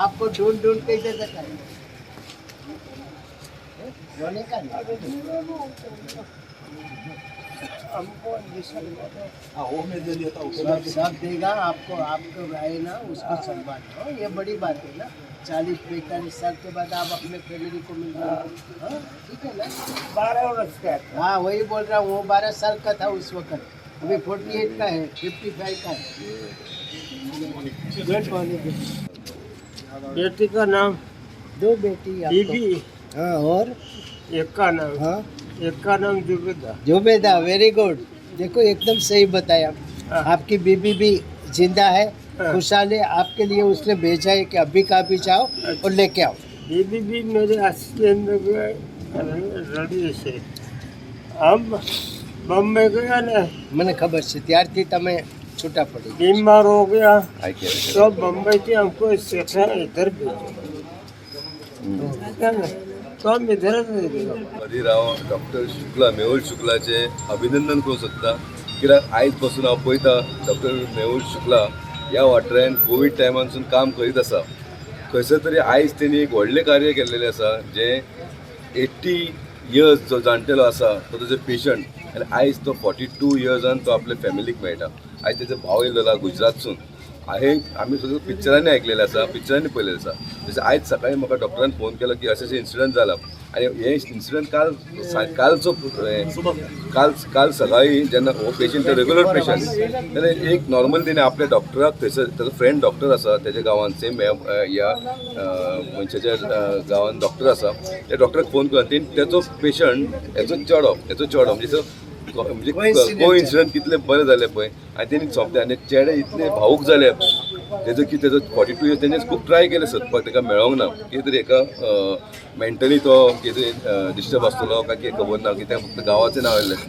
आपको ढूंढ ढूंढ के इधर तक आए रोने का नहीं। हमको सब देगा आपको, आपको आए ना उसको संभालो, ये बड़ी बात है ना। 40-45 साल के बाद आप अपने फैमिली को मिल रहे हो, हाँ, ठीक है ना। 12 वर्ष का, हाँ वही बोल रहा हूँ, वो 12 साल का था उस वक्त, अभी 48 का है, 55 का है। बेटी का नाम 2 बेटी बीबी, हाँ, और एक का नाम, हाँ एक का नाम जुबेदा। Zubeda, very good. देखो एकदम सही बताया। हाँ। आपकी बीबी भी जिंदा है, हाँ। खुशहाल है। आपके लिए उसने भेजा है कि अभी का अभी जाओ और लेके आओ। बीबी भी मेरे असिस्टेंट रेडी से हम बम्बई गया ना, મને ખબર છે ત્યારથી તમે છૂટા પડી ગયા। बीमार हो गया तो बम्बई से हमको सेक्शन इधर भेजो, तो हम इधर राव डॉक्टर शुक्ला मेहुल शुक्लाचे अभिनंदन करूं शकता, कित्याक आयज पासून हांव पळयता डॉक्टर मेहुल शुक्ला ह्या वाठारांत कोविड टायमानसून काम करीत आसा। खंयसर तरी आयज तेणी एक व्हडलें कार्य केल्लेलें आसा, जें 80 इयर्स जो जाणटेलो आसा तो तेजो पेशंट आनी आयज तो 42 इयर्सान तो आपल्या फॅमिलीक मेळटा। आयज तेजो भाव येयलेलो गुजरातसून। आमी सगळं पिक्चरांनी आयकलेलें आसा, पिक्चरांनी पळयलेलें आसा। जशें आयज सकाळीं म्हाका डॉक्टरान फोन केलो की अशें इन्सिडंट जाला आनी हे इन्सिडंट काल सकाळीं जेन्ना हो पेशंट रेग्युलर पेशंट जाल्यार एक नॉर्मल तेणें आपल्या डॉक्टराक थंयसर तेजो फ्रेंड डॉक्टर आसा तेज्या गांवांत सेम ह्या मनशाच्या गांवांत डॉक्टर आसा, त्या डॉक्टराक फोन केलो तेणी तेजो पेशंट हेचो चेडो म्हणजे को इन्सिडंट कितले बरें जालें पळय आनी तेणी सोंपलें आनी चेडे इतले भावूक जाले तेजो की तेजो 42 इयर्स तेणें खूब ट्राय केलें सोदपाक, ताका मेळोंक ना। कितें तरी एका मेंटली तो कितें डिस्टर्ब आसतलो काय कितें खबर ना, कित्याक फक्त गांवाचें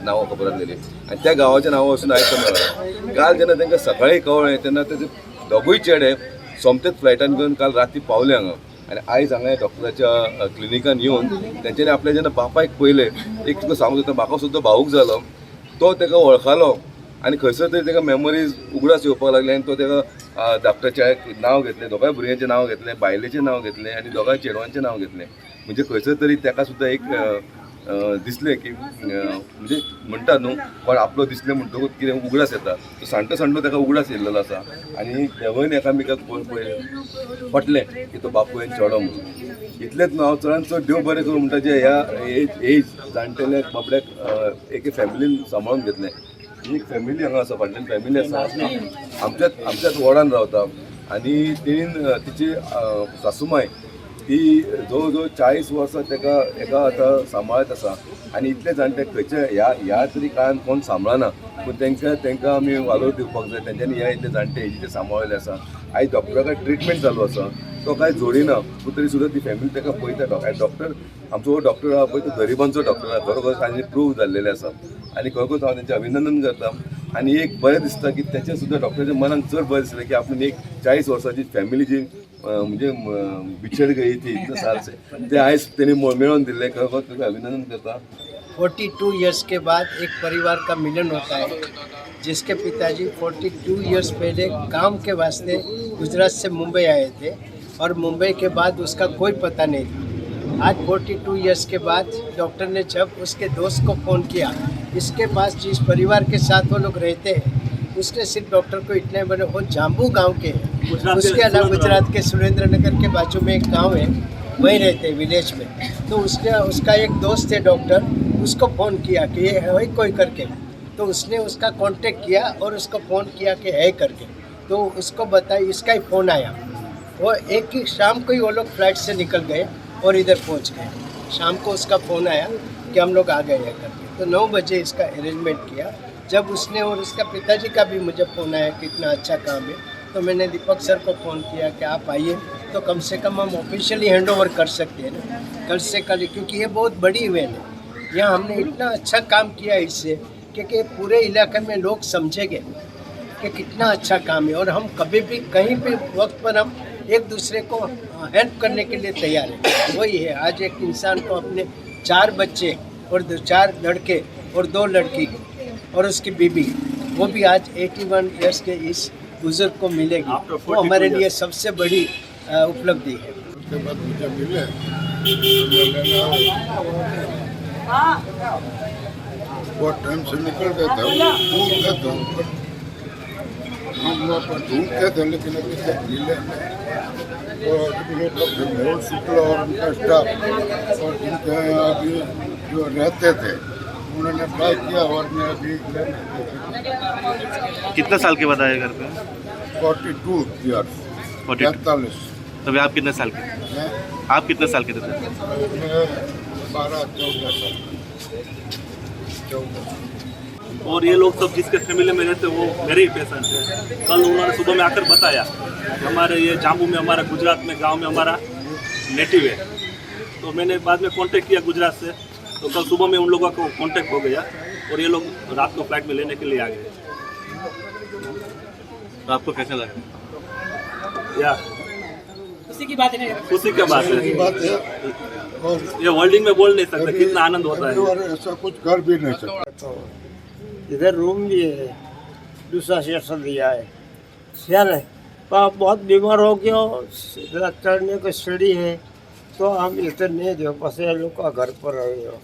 नांव खबर आसलेलीं आनी त्या गांवाचें नांव वचून आयज तो मेळ्ळो। काल जेन्ना तांकां सकाळीं कळ्ळें तेन्ना तेजे दोगूय चेडे सोमतेच फ्लायटान घेवन काल राती पावले हांगा आनी आयज हांगा डॉक्टराच्या क्लिनिकान येवन तेंच्यांनी आपल्या जेन्ना बापायक पळयलें, एक तुका सांगूं जाता म्हाका सुद्दां भावूक जालो। तो ताका वळखलो आनी खंयसर तरी ताका मेमरीज उगडास येवपाक लागली आनी तो ताका डॉक्टराच्या नांव घेतलें, दोगांय भुरग्यांचें नांव घेतलें, बायलेचें नांव घेतलें आनी दोगांय चेडवांचें नांव घेतलें। म्हणजे खंयसर तरी ताका सुद्दां एक दिसलें की म्हणजे म्हणटा न्हू पण आपलो दिसलें म्हणटकूच कितें उगडास येता, तो सांटो ताका उगडास येयल्लो आसा आनी देवून एकामेकाक पळय पटलें की तो बापूय आनी चेडो म्हणून। इतलेंच न्हू, हांव चडांत चड देव बरें करूं म्हणटा जे ह्या एज जाणटेल्या बाबड्याक एक फॅमिलीन सांबाळून घेतलें। एक फॅमिली हांगा आसा, फाटल्यान फॅमिली आसा, आमच्याच वॉर्डान रावता आनी तेणीन तिची सासूमाय ती जवळ जवळ 40 वर्सां ताका एका आतां सांबाळत आसा आनी इतले जाणटे खंयचे ह्या तरी काळान कोण सांबाळना, पूण तांकां आमी वालोर दिवपाक जाय। तेंच्यांनी ह्या इतले जाणटे हेजे सांबाळिल्ले आसा। आयज डॉक्टरा ट्रिटमेंट चालू आसा, तो कांय जोडिना पूण तरी सुद्दां ती फॅमिली ताका पळयता। आनी डॉक्टर आमचो हो डॉक्टर आहा पळय तो गरिबांचो डॉक्टर आहा, खरोखर तांणी प्रूव जाल्लेले आसा आनी खरोखर हांव तेंचें अभिनंदन करता। आनी एक बरें दिसता की तेचें सुद्दां डॉक्टराच्या मनाक चड बरें दिसलें की आपूण एक 40 वर्सांची फॅमिली जी म्हणजे बिछड़ गई थी इतने साल से, ते आयज तेणी मेळोवन दिल्लें, खरोखर तुका अभिनंदन करता। 42 इयर्स के बाद एक परिवार का मिलन होता है, जिसके पिताजी 42 इयर्स पहले काम के वास्ते गुजरात से मुंबई आए थे और मुंबई के बाद उसका कोई पता नहीं था। आज 42 इयर्स के बाद डॉक्टर ने जब उसके दोस्त को फ़ोन किया, इसके पास जिस परिवार के साथ वो लोग रहते हैं उसने सिर्फ डॉक्टर को इतने बड़े, वो जाम्बू गांव के हैं, उसके अलावा गुजरात के सुरेंद्र नगर के बाजू में एक गांव है, वहीं रहते हैं विलेज में। तो उसका एक दोस्त है डॉक्टर, उसको फ़ोन किया कि ये है कोई करके, तो उसने उसका कांटेक्ट किया और उसको फ़ोन किया कि है करके, तो उसको बताया, इसका ही फ़ोन आया। वो एक ही शाम को ही वो लोग फ्लाइट से निकल गए और इधर पहुंच गए। शाम को उसका फ़ोन आया कि हम लोग आ गए हैं करके, तो 9 बजे इसका अरेंजमेंट किया। जब उसने और उसका पिताजी का भी मुझे फ़ोन आया कि इतना अच्छा काम है, तो मैंने दीपक सर को फ़ोन किया कि आप आइए तो कम से कम हम ऑफिशियली हैंड ओवर कर सकते हैं ना, कल से कल, क्योंकि ये बहुत बड़ी इवेंट है। यहाँ हमने इतना अच्छा काम किया इससे कि पूरे इलाके में लोग समझेंगे कि कितना अच्छा काम है और हम कभी भी कहीं भी वक्त पर हम एक दूसरे को हेल्प करने के लिए तैयार हैं। वही है, आज एक इंसान को अपने 4 बच्चे और 4 लड़के और 2 लड़की और उसकी बीबी, वो भी आज 81 इयर्स के इस बुजुर्ग को मिलेगी, वो हमारे लिए सबसे बड़ी उपलब्धि है। उसके बाद मुझे मिले बहुत टाइम से निकल गया था, ढूंढते थे हम वहाँ पर ढूंढते थे, लेकिन अभी तक मिले नहीं। तो डॉक्टर मेहुल शुक्ला और उनका स्टाफ और जिनके यहाँ अभी जो रहते थे उन्होंने ट्राई किया और मैं अभी कितने साल के बाद आए घर पे? 42 ईयर्स 43 तभी आप कितने साल के? मैं आप कितने साल के थे? 12-14 साल 14। और ये लोग सब जिसके फैमिली में रहते वो मेरे ही पेशेंट हैं। कल उन्होंने सुबह में आकर बताया कि हमारे ये जाम्बू में, हमारा गुजरात में गांव में हमारा नेटिव है। तो मैंने बाद में कांटेक्ट किया गुजरात से, तो कल सुबह में उन लोगों को कांटेक्ट हो गया और ये लोग रात को फ्लाइट में लेने के लिए आ गए। तो आपको कैसा लगा? या खुशी की बात है, खुशी की बात है। बात है और ये वर्ल्डिंग में बोल नहीं सकते कितना आनंद होता है। और ऐसा कुछ कर भी नहीं सकता। तो इधर रूम भी है, दूसरा सेक्शन दिया है। ख्याल है आप बहुत बीमार हो गया हो, चढ़ने को सीढ़ी है तो हम इधर नहीं दो, बस ये लोग का घर पर रहे हो।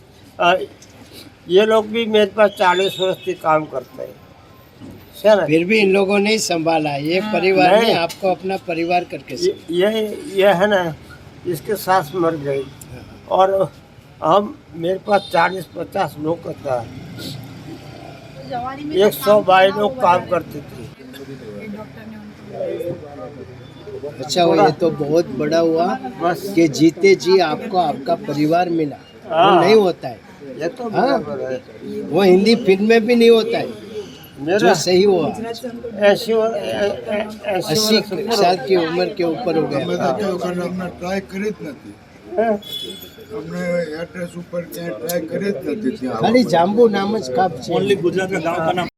ये लोग भी मेरे पास 40 वर्ष से काम करते हैं। ख्याल है फिर भी इन लोगों ने ही संभाला, ये परिवार ने नहीं। आपको अपना परिवार करके संभाला। ये है ना, इसके सास मर गई और हम मेरे पास 40-50 लोग करता है, 122 लोग काम करते थे। अच्छा हुआ, ये तो बहुत बड़ा हुआ बस कि जीते जी आपको आपका परिवार मिला। वो हाँ। नहीं होता है, ये तो हाँ। बराबर है। वो हिंदी फिल्म में भी नहीं होता है मेरा जो सही हुआ। 80 साल की उम्र के ऊपर हो અમે गया। તો કેવું અમને ટ્રાય કરી જ નથી, અમને એડ્રેસ ઉપર ક્યાંય ટ્રાય કરી જ નથી ત્યાં. ખાલી જાંબુ નામ જ કાપ છે। ओनली गुजरात का गांव का नाम